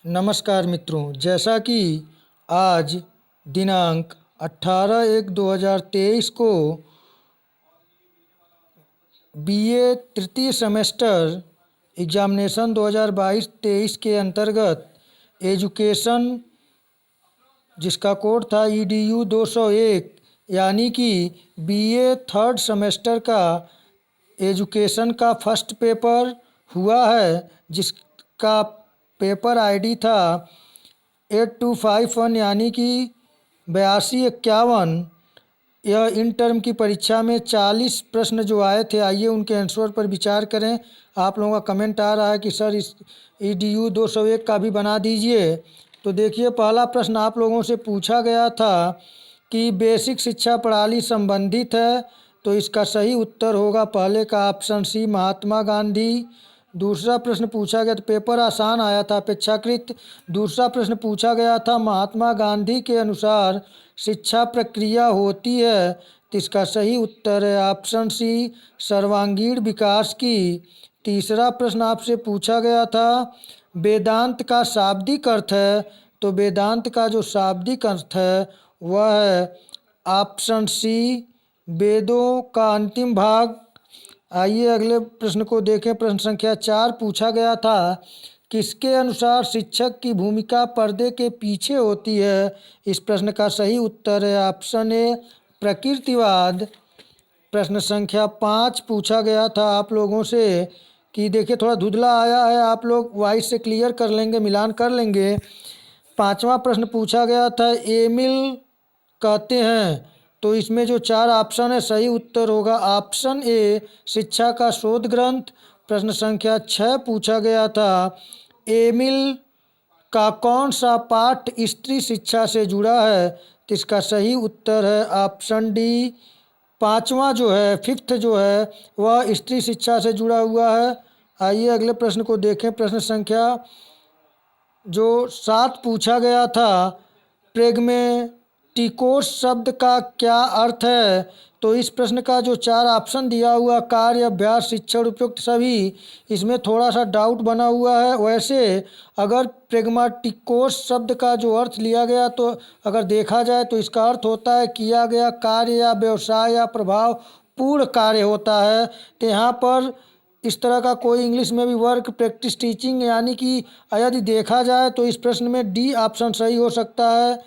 नमस्कार मित्रों, जैसा कि आज दिनांक 18/1/2023 को बीए तृतीय सेमेस्टर एग्जामिनेशन 2022-23 के अंतर्गत एजुकेशन, जिसका कोड था EDU 201, यानी कि बीए थर्ड सेमेस्टर का एजुकेशन का फर्स्ट पेपर हुआ है, जिसका पेपर आईडी था 8251, यानी कि 8251। यह इन टर्म की परीक्षा में 40 प्रश्न जो आए थे, आइए उनके आंसर पर विचार करें। आप लोगों का कमेंट आ रहा है कि सर इस EDU 201 का भी बना दीजिए। तो देखिए, पहला प्रश्न आप लोगों से पूछा गया था कि बेसिक शिक्षा प्रणाली संबंधित है, तो इसका सही उत्तर होगा पहले का ऑप्शन सी, महात्मा गांधी। दूसरा प्रश्न पूछा गया, तो पेपर आसान आया था अपेक्षाकृत। दूसरा प्रश्न पूछा गया था महात्मा गांधी के अनुसार शिक्षा प्रक्रिया होती है, तो इसका सही उत्तर है ऑप्शन सी, सर्वांगीण विकास की। तीसरा प्रश्न आपसे पूछा गया था वेदांत का शाब्दिक अर्थ है, तो वेदांत का जो शाब्दिक अर्थ है वह है ऑप्शन सी, वेदों का अंतिम भाग। आइए अगले प्रश्न को देखें। प्रश्न संख्या 4 पूछा गया था किसके अनुसार शिक्षक की भूमिका पर्दे के पीछे होती है। इस प्रश्न का सही उत्तर है ऑप्शन ए, प्रकृतिवाद। प्रश्न संख्या 5 पूछा गया था आप लोगों से कि देखिए थोड़ा धुंधला आया है, आप लोग वॉइस से क्लियर कर लेंगे, मिलान कर लेंगे। पांचवा प्रश्न पूछा गया था एमिल कहते हैं, तो इसमें जो 4 ऑप्शन है सही उत्तर होगा ऑप्शन ए, शिक्षा का शोध ग्रंथ। प्रश्न संख्या 6 पूछा गया था एमिल का कौन सा पाठ स्त्री शिक्षा से जुड़ा है, तो इसका सही उत्तर है ऑप्शन डी, पांचवा जो है, फिफ्थ जो है वह स्त्री शिक्षा से जुड़ा हुआ है। आइए अगले प्रश्न को देखें। प्रश्न संख्या जो 7 पूछा गया था प्रेग्मेटिकोस शब्द का क्या अर्थ है, तो इस प्रश्न का जो 4 ऑप्शन दिया हुआ कार्य, अभ्यास, शिक्षण, उपयुक्त सभी, इसमें थोड़ा सा डाउट बना हुआ है। वैसे अगर प्रेग्मेटिकोस शब्द का जो अर्थ लिया गया, तो अगर देखा जाए तो इसका अर्थ होता है किया गया कार्य या व्यवसाय या प्रभाव पूर्ण कार्य होता है। तो यहाँ पर इस तरह का कोई इंग्लिश में भी वर्क, प्रैक्टिस, टीचिंग, यानी कि यदि देखा जाए तो इस प्रश्न में डी ऑप्शन सही हो सकता है।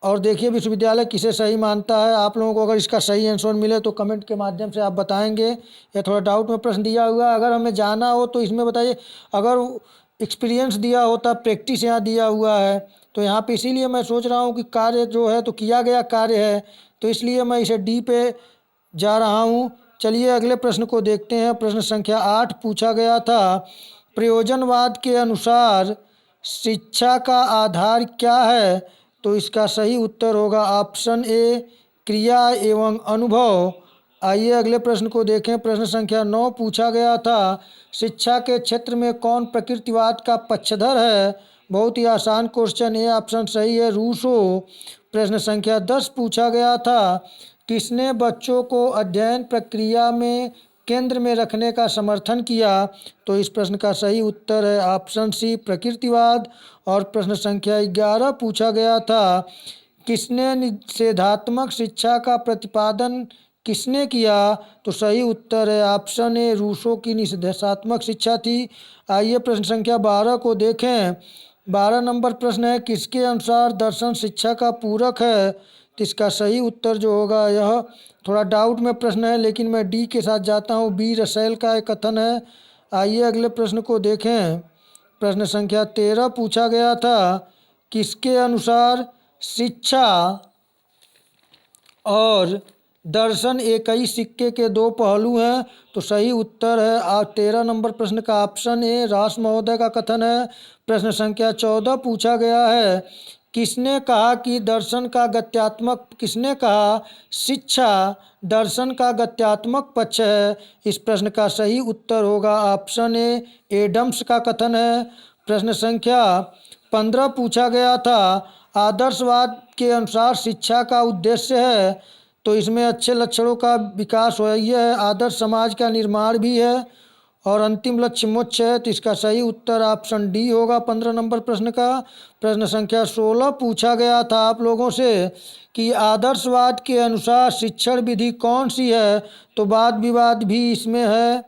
और देखिए विश्वविद्यालय किसे सही मानता है। आप लोगों को अगर इसका सही आंसर मिले तो कमेंट के माध्यम से आप बताएंगे। यह थोड़ा डाउट में प्रश्न दिया हुआ है, अगर हमें जाना हो तो इसमें बताइए। अगर एक्सपीरियंस दिया होता, प्रैक्टिस यहाँ दिया हुआ है, तो यहाँ पे इसीलिए मैं सोच रहा हूँ कि कार्य जो है तो किया गया कार्य है, तो इसलिए मैं इसे डी पे जा रहा हूँ। चलिए अगले प्रश्न को देखते हैं। प्रश्न संख्या 8 पूछा गया था प्रयोजनवाद के अनुसार शिक्षा का आधार क्या है, तो इसका सही उत्तर होगा ऑप्शन ए, क्रिया एवं अनुभव। आइए अगले प्रश्न को देखें। प्रश्न संख्या 9 पूछा गया था शिक्षा के क्षेत्र में कौन प्रकृतिवाद का पक्षधर है। बहुत ही आसान क्वेश्चन, ए ऑप्शन सही है, रूसो। प्रश्न संख्या 10 पूछा गया था किसने बच्चों को अध्ययन प्रक्रिया में केंद्र में रखने का समर्थन किया, तो इस प्रश्न का सही उत्तर है ऑप्शन सी, प्रकृतिवाद। और प्रश्न संख्या 11 पूछा गया था किसने निषेधात्मक शिक्षा का प्रतिपादन किसने किया, तो सही उत्तर है ऑप्शन ए, रूसो की निषेधात्मक शिक्षा थी। आइए प्रश्न संख्या 12 को देखें। 12 नंबर प्रश्न है किसके अनुसार दर्शन शिक्षा का पूरक है, तो इसका सही उत्तर जो होगा, यह थोड़ा डाउट में प्रश्न है लेकिन मैं डी के साथ जाता हूँ, बी, रसेल का एक कथन है। आइए अगले प्रश्न को देखें। प्रश्न संख्या 13 पूछा गया था किसके अनुसार शिक्षा और दर्शन एक ही सिक्के के दो पहलू हैं, तो सही उत्तर है 13 नंबर प्रश्न का ऑप्शन ए, रास महोदय का कथन है। प्रश्न संख्या 14 पूछा गया है किसने कहा कि दर्शन का गत्यात्मक, किसने कहा शिक्षा दर्शन का गत्यात्मक पक्ष है। इस प्रश्न का सही उत्तर होगा ऑप्शन ए, एडम्स का कथन है। प्रश्न संख्या 15 पूछा गया था आदर्शवाद के अनुसार शिक्षा का उद्देश्य है, तो इसमें अच्छे लक्षणों का विकास हो, यह है आदर्श समाज का निर्माण भी है और अंतिम लक्ष्य मोक्ष है, तो इसका सही उत्तर ऑप्शन डी होगा 15 नंबर प्रश्न का। प्रश्न संख्या 16 पूछा गया था आप लोगों से कि आदर्शवाद के अनुसार शिक्षण विधि कौन सी है, तो वाद विवाद भी इसमें है,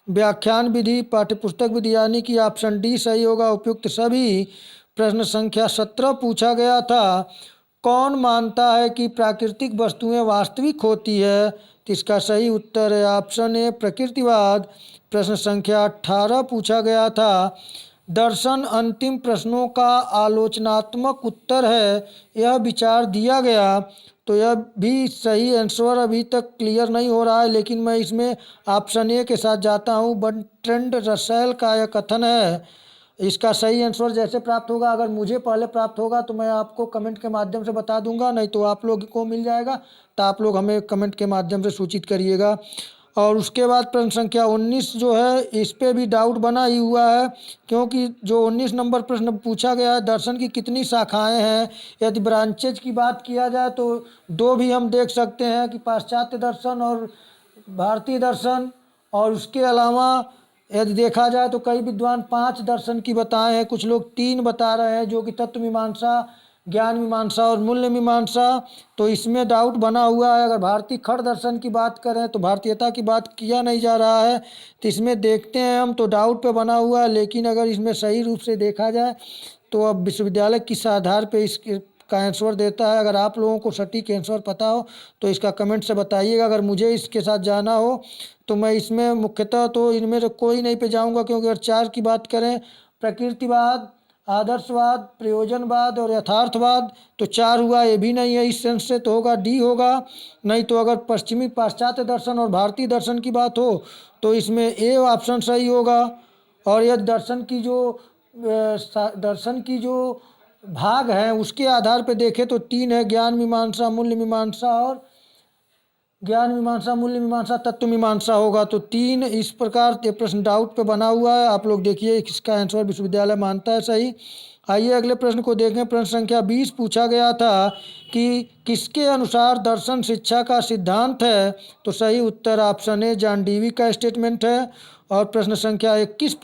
व्याख्यान विधि, पाठ्यपुस्तक विधि, यानी कि ऑप्शन डी सही होगा उपयुक्त सभी। प्रश्न संख्या 17 पूछा गया था कौन मानता है कि प्राकृतिक वस्तुएं वास्तविक होती है, तो इसका सही उत्तर है ऑप्शन ए प्रकृतिवाद। प्रश्न संख्या 18 पूछा गया था दर्शन अंतिम प्रश्नों का आलोचनात्मक उत्तर है, यह विचार दिया गया, तो यह भी सही आंसर अभी तक क्लियर नहीं हो रहा है, लेकिन मैं इसमें ऑप्शन ए के साथ जाता हूँ। बर्ट्रैंड रसेल का यह कथन है। इसका सही आंसर जैसे प्राप्त होगा, अगर मुझे पहले प्राप्त होगा तो मैं आपको कमेंट के माध्यम से बता दूंगा, नहीं तो आप लोग को मिल जाएगा, तो आप लोग हमें कमेंट के माध्यम से सूचित करिएगा। और उसके बाद प्रश्न संख्या 19 जो है, इस पे भी डाउट बना ही हुआ है, क्योंकि जो 19 नंबर प्रश्न पूछा गया है दर्शन की कितनी शाखाएं हैं। यदि ब्रांचेज की बात किया जाए तो दो भी हम देख सकते हैं कि पाश्चात्य दर्शन और भारतीय दर्शन, और उसके अलावा यदि देखा जाए तो कई विद्वान 5 दर्शन की बताए हैं, कुछ लोग 3 बता रहे हैं, जो कि तत्व मीमांसा, ज्ञान मीमांसा और मूल्य मीमांसा। तो इसमें डाउट बना हुआ है। अगर भारतीय खड़ दर्शन की बात करें तो भारतीयता की बात किया नहीं जा रहा है, तो इसमें देखते हैं हम, तो डाउट पे बना हुआ है। लेकिन अगर इसमें सही रूप से देखा जाए तो अब विश्वविद्यालय किस आधार पे इसके का आंसर देता है, अगर आप लोगों को सटीक आंसर पता हो तो इसका कमेंट से बताइएगा। अगर मुझे इसके साथ जाना हो तो मैं इसमें मुख्यतः तो इनमें से कोई नहीं पे जाऊंगा, क्योंकि अगर 4 की बात करें प्रकृतिवाद, आदर्शवाद, प्रयोजनवाद और यथार्थवाद, तो 4 हुआ, ये भी नहीं है इस सेंस से, तो होगा डी होगा। नहीं तो अगर पश्चिमी पाश्चात्य दर्शन और भारतीय दर्शन की बात हो तो इसमें ए ऑप्शन सही होगा। और यदि दर्शन की जो भाग हैं उसके आधार पर देखें तो 3 है, ज्ञान मीमांसा, मूल्य मीमांसा और ज्ञान मीमांसा, मूल्य मीमांसा, तत्व मीमांसा होगा। तो 3 इस प्रकार ये प्रश्न डाउट पे बना हुआ है। आप लोग देखिए इसका आंसर विश्वविद्यालय मानता है सही। आइए अगले प्रश्न को देखें। प्रश्न संख्या 20 पूछा गया था कि किसके अनुसार दर्शन शिक्षा का सिद्धांत है, तो सही उत्तर ऑप्शन ए जॉन डीवी का स्टेटमेंट है। और प्रश्न संख्या 21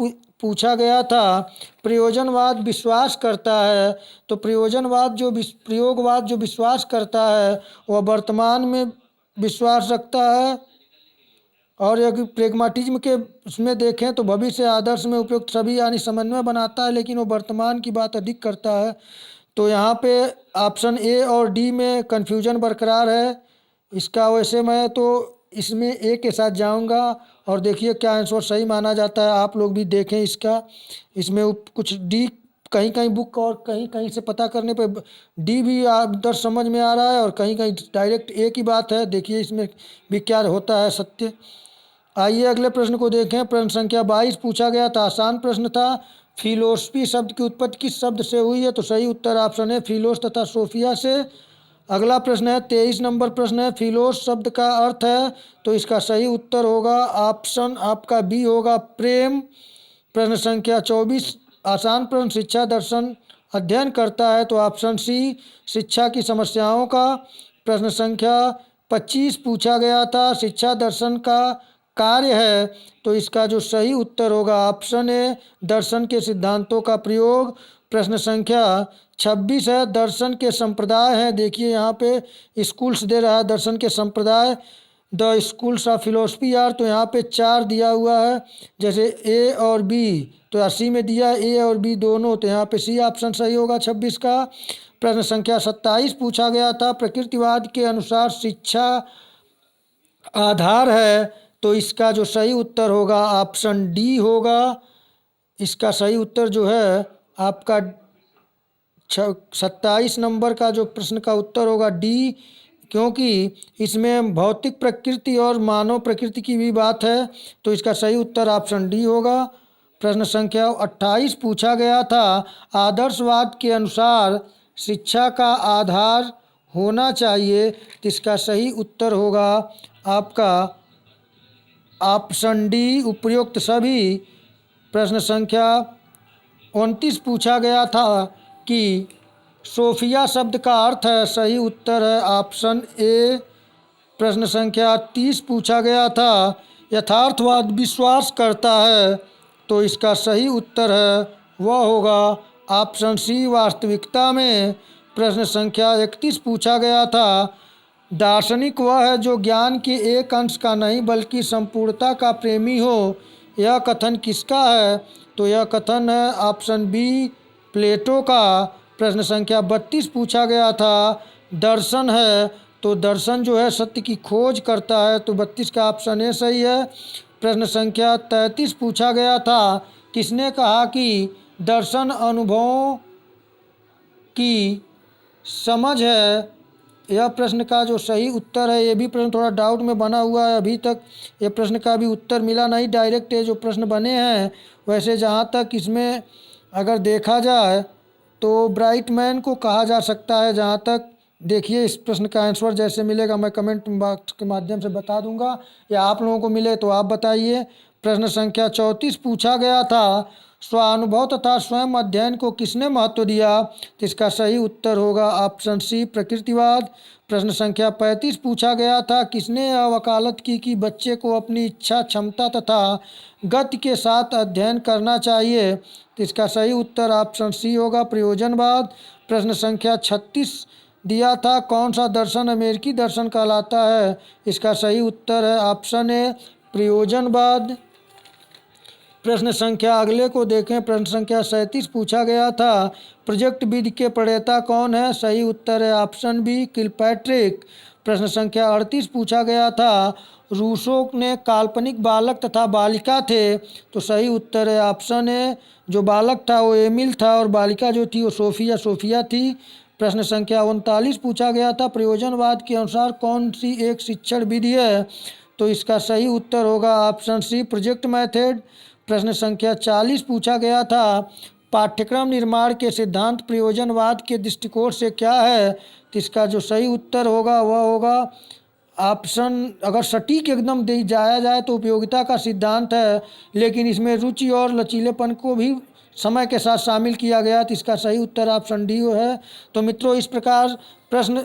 पूछा गया था प्रयोजनवाद विश्वास करता है, तो प्रयोगवाद जो विश्वास करता है वह वर्तमान में विश्वास रखता है। और यदि प्रेगमाटिज्म के उसमें देखें तो भविष्य आदर्श में उपयुक्त सभी यानी समन्वय बनाता है, लेकिन वो वर्तमान की बात अधिक करता है। तो यहाँ पे ऑप्शन ए और डी में कन्फ्यूजन बरकरार है। इसका वैसे मैं तो इसमें ए के साथ जाऊंगा, और देखिए क्या आंसर सही माना जाता है, आप लोग भी देखें इसका। इसमें कुछ डी कहीं कहीं बुक और कहीं कहीं से पता करने पे डी भी दर्ज समझ में आ रहा है, और कहीं कहीं डायरेक्ट ए की बात है। देखिए इसमें भी क्या होता है सत्य। आइए अगले प्रश्न को देखें। प्रश्न संख्या 22 पूछा गया था, आसान प्रश्न था, फिलोसफी शब्द की उत्पत्ति किस शब्द से हुई है, तो सही उत्तर ऑप्शन है फिलोस तथा सोफिया से। अगला प्रश्न है 23 नंबर प्रश्न है, फिलोस शब्द का अर्थ है, तो इसका सही उत्तर होगा ऑप्शन आपका बी होगा प्रेम। प्रश्न संख्या 24 आसान प्रश्न, शिक्षा दर्शन अध्ययन करता है, तो ऑप्शन सी शिक्षा की समस्याओं का। प्रश्न संख्या 25 पूछा गया था शिक्षा दर्शन का कार्य है, तो इसका जो सही उत्तर होगा ऑप्शन ए दर्शन के सिद्धांतों का प्रयोग। प्रश्न संख्या 26 है दर्शन के संप्रदाय हैं। देखिए यहाँ पे स्कूल्स दे रहा है दर्शन के संप्रदाय, the schools of philosophy are, तो यहाँ पे 4 दिया हुआ है, जैसे ए और बी, तो सी में दिया ए और बी दोनों, तो यहाँ पे सी ऑप्शन सही होगा 26 का। प्रश्न संख्या 27 पूछा गया था प्रकृतिवाद के अनुसार शिक्षा आधार है, तो इसका जो सही उत्तर होगा ऑप्शन डी होगा। इसका सही उत्तर जो है आपका 27 नंबर का जो प्रश्न का उत्तर होगा डी, क्योंकि इसमें भौतिक प्रकृति और मानव प्रकृति की भी बात है, तो इसका सही उत्तर ऑप्शन डी होगा। प्रश्न संख्या 28 पूछा गया था आदर्शवाद के अनुसार शिक्षा का आधार होना चाहिए, तो इसका सही उत्तर होगा आपका ऑप्शन डी उपयुक्त सभी। प्रश्न संख्या 29 पूछा गया था कि सोफिया शब्द का अर्थ है, सही उत्तर है ऑप्शन ए। प्रश्न संख्या 30 पूछा गया था यथार्थवाद विश्वास करता है, तो इसका सही उत्तर है वह होगा ऑप्शन सी वास्तविकता में। प्रश्न संख्या 31 पूछा गया था, दार्शनिक वह है जो ज्ञान के एक अंश का नहीं बल्कि संपूर्णता का प्रेमी हो। यह कथन किसका है? तो यह कथन है ऑप्शन बी प्लेटो का। प्रश्न संख्या 32 पूछा गया था, दर्शन है, तो दर्शन जो है सत्य की खोज करता है, तो 32 का ऑप्शन ए सही है। प्रश्न संख्या 33 पूछा गया था, किसने कहा कि दर्शन अनुभवों की समझ है? यह प्रश्न का जो सही उत्तर है, ये भी प्रश्न थोड़ा डाउट में बना हुआ है, अभी तक ये प्रश्न का भी उत्तर मिला नहीं। डायरेक्ट ये जो प्रश्न बने हैं, वैसे जहाँ तक इसमें अगर देखा जाए तो ब्राइटमैन को कहा जा सकता है। जहाँ तक देखिए इस प्रश्न का आंसर जैसे मिलेगा मैं कमेंट बॉक्स के माध्यम से बता दूंगा, या आप लोगों को मिले तो आप बताइए। प्रश्न संख्या 34 पूछा गया था, स्वानुभव तथा स्वयं अध्ययन को किसने महत्व दिया? तो इसका सही उत्तर होगा ऑप्शन सी प्रकृतिवाद। प्रश्न संख्या 35 पूछा गया था, किसने यह वकालत की कि बच्चे को अपनी इच्छा क्षमता तथा गति के साथ अध्ययन करना चाहिए? तो इसका सही उत्तर ऑप्शन सी होगा प्रयोजनवाद। प्रश्न संख्या 36 दिया था, कौन सा दर्शन अमेरिकी दर्शन कहलाता है? इसका सही उत्तर है ऑप्शन ए प्रयोजनवाद। प्रश्न संख्या अगले को देखें। प्रश्न संख्या 37 पूछा गया था, प्रोजेक्ट विधि के प्रणेता कौन है? सही उत्तर है ऑप्शन बी किलपैट्रिक। प्रश्न संख्या 38 पूछा गया था, रूसो ने काल्पनिक बालक तथा बालिका थे, तो सही उत्तर है ऑप्शन ए जो बालक था वो एमिल था और बालिका जो थी वो सोफिया थी। प्रश्न संख्या 39 पूछा गया था, प्रयोजनवाद के अनुसार कौन सी एक शिक्षण विधि है? तो इसका सही उत्तर होगा ऑप्शन सी प्रोजेक्ट मेथड। प्रश्न संख्या 40 पूछा गया था, पाठ्यक्रम निर्माण के सिद्धांत प्रयोजनवाद के दृष्टिकोण से क्या है? तो इसका जो सही उत्तर होगा वह होगा ऑप्शन, अगर सटीक एकदम दे जाया जाए तो उपयोगिता का सिद्धांत है, लेकिन इसमें रुचि और लचीलेपन को भी समय के साथ शामिल किया गया, तो इसका सही उत्तर ऑप्शन डी है। तो मित्रों, इस प्रकार प्रश्न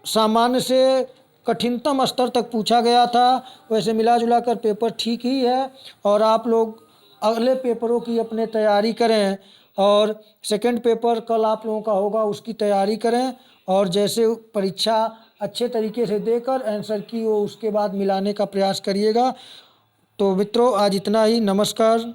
सामान्य से कठिनतम स्तर तक पूछा गया था। वैसे मिला जुला कर पेपर ठीक ही है, और आप लोग अगले पेपरों की अपने तैयारी करें, और सेकंड पेपर कल आप लोगों का होगा उसकी तैयारी करें, और जैसे परीक्षा अच्छे तरीके से देकर आंसर की वो उसके बाद मिलाने का प्रयास करिएगा। तो मित्रों, आज इतना ही। नमस्कार।